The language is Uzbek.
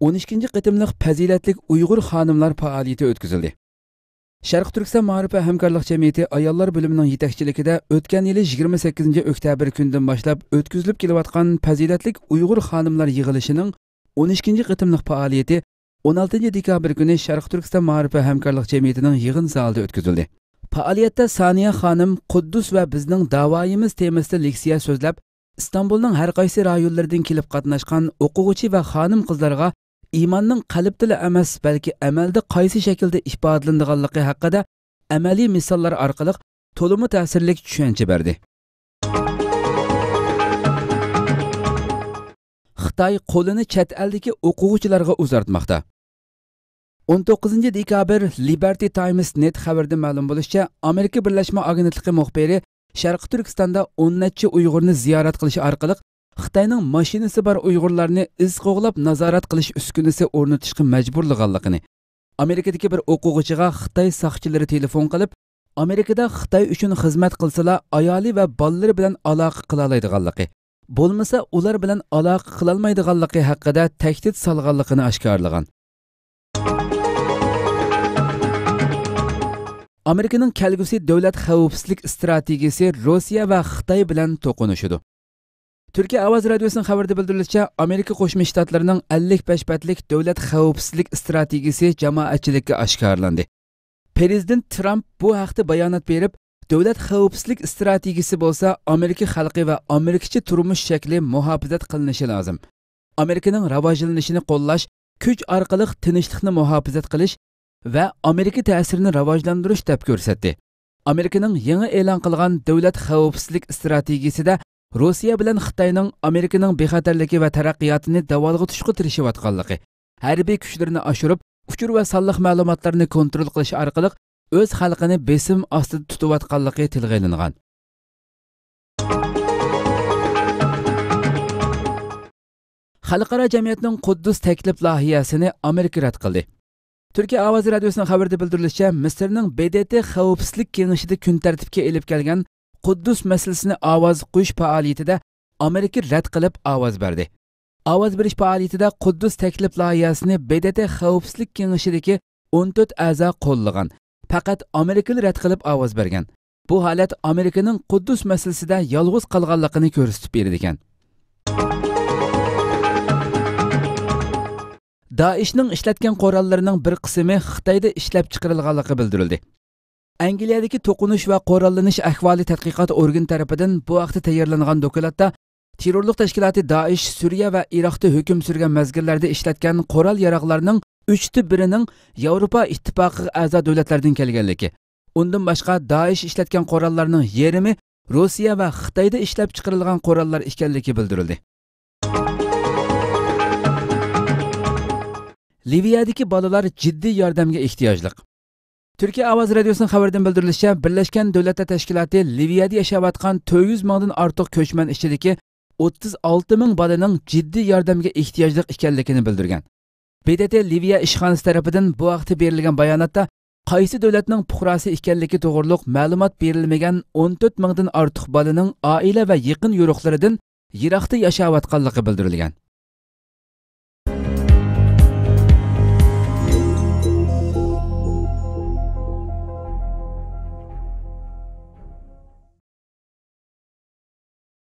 12. qitimliq fazilatlik Uyg'ur xonimlar faoliyati o'tkazildi. Sharq Turkiston Ma'rifat va hamkorlik jamiyati ayollar bo'limining yetakchiligida o'tgan yili 28 oktyabr kunidan boshlab o'tkazilib kelayotgan fazilatlik Uyg'ur xonimlar yig'ilishining 12. qitimliq faoliyati 16 dekabr kuni Sharq Turkiston Ma'rifat va hamkorlik jamiyatining yig'in zalida o'tkazildi. Faoliyatda Saniya xonim Quddus va bizning da'voyimiz temasida leksiya so'zlab, İstanbulning har qaysi rayonlaridan kelib qatnashgan o'quvchi va xonim qizlarga iymonning qalbdili emas, balki amalda qaysi shaklda ifodalanadiganligi haqida amaliy misollar orqali to'liq ta'sirli tushuncha berdi. Xitoy qo'lini chet eldagi o'quvchilarga uzatmoqda. 19 dekabr Liberty Times Net xabarida ma'lum bo'lishicha, Amerika Birlashma Agentligi muxbiri Sharq Turkistonda 10 necha Uyg'urni ziyorat qilish orqali Xitoyning mashinasi bor Uyg'urlarni iz qo'g'lab nazorat qilish uskunasi o'rnatishga majburlaganligini, Amerikadagi bir o'quvchiga Xitoy soqchilari telefon qilib, Amerikada Xitoy uchun xizmat qilsalar ayoli va bolalari bilan aloqa qila oladiganligi, bo'lmasa ular bilan aloqa qila olmaydiganligi haqida tahdid solganligini oshkorlagan. Amerikaning kelgusi davlat xavfsizlik strategiyasi Rossiya va Xitoy bilan to'qnashadi. Turkiya Ovoz Radiosuning xabarida bildirilishicha, Amerika Qo'shma Shtatlarining 55 batlik davlat xavfsizlik strategiyasi jamoatchilikka oshkorlandi. Prezident Trump bu haqda bayonot berib, davlat xavfsizlik strategiyasi bo'lsa, Amerika xalqi va Amerikacha turmush shakli muhofazat qilinishi lozim. Amerikaning rivojlanishini qo'llash, kuch orqali tinchlikni muhofazat qilish va Amerika ta'sirini rivojlantirish deb ko'rsatdi. Amerikaning yangi e'lon qilgan davlat xavfsizlik strategiyasida Rossiya bilan Xitoyning Amerikaning bexatarligi va taraqqiyotini davolg'itishga tirishayotganligi, harbiy kuchlarini oshirib, uchur va sonliq ma'lumotlarni kontrol qilish orqali o'z xalqini besim ostida tutayotganligi tilga olingan. Xalqaro jamiyatning Quddus taklif loyihasini Amerika rad qildi. Turkiya Ovoz Radiosuning xabarida bildirilishicha, Misrning BDT xavfsizlik kengashida kun tartibga elib kelgan Quddus masalasini ovoz qo'yish faoliyatida Amerika rad qilib ovoz berdi. Ovoz berish faoliyatida Quddus taklif loyihasini BDT xavfsizlik kengashidagi 14 a'zo qo'llagan. Faqat Amerika rad qilib ovoz bergan. Bu holat Amerikaning Quddus masalasida yolg'iz qolganligini ko'rsatib berdi ekan. Daeshning ishlatgan qurollarining bir qismi Xitoyda ishlab chiqarilganligi bildirildi. Angliyadagi to'qinish va qurollanish ahvoli tadqiqot organi tomonidan bu vaqtda tayyorlangan dokladda terrorlik tashkiloti Daesh Suriya va Iroqda hukm surgan mezgillarda ishlatgan qurol-yarog'larning 1/3 Yevropa ittifoqiga a'zo davlatlardan kelganligi, undan boshqa Daesh ishlatgan qurollarning yarmi Rossiya va Xitoyda ishlab chiqarilgan qurollar ekanligi bildirildi. Liviyadagi bolalar jiddiy yordamga ehtiyojli. Turkiya Ovoz Radiosuning xabaridan bildirilishicha, Birlashgan Davlatlar Tashkiloti Liviyada yashayotgan 400 mingdan ortiq ko'chman ichidagi 36 ming bolaning jiddiy yordamga ehtiyojli ekanligini bildirgan. BDT Liviya ishxonasi tomonidan bu vaqtda berilgan bayonotda qaysi davlatning fuqarosi ekanligi to'g'riliq ma'lumot berilmagan 14 mingdan ortiq bolaning oila va yaqin yo'riqlaridan yiroqda yashayotganligi bildirilgan.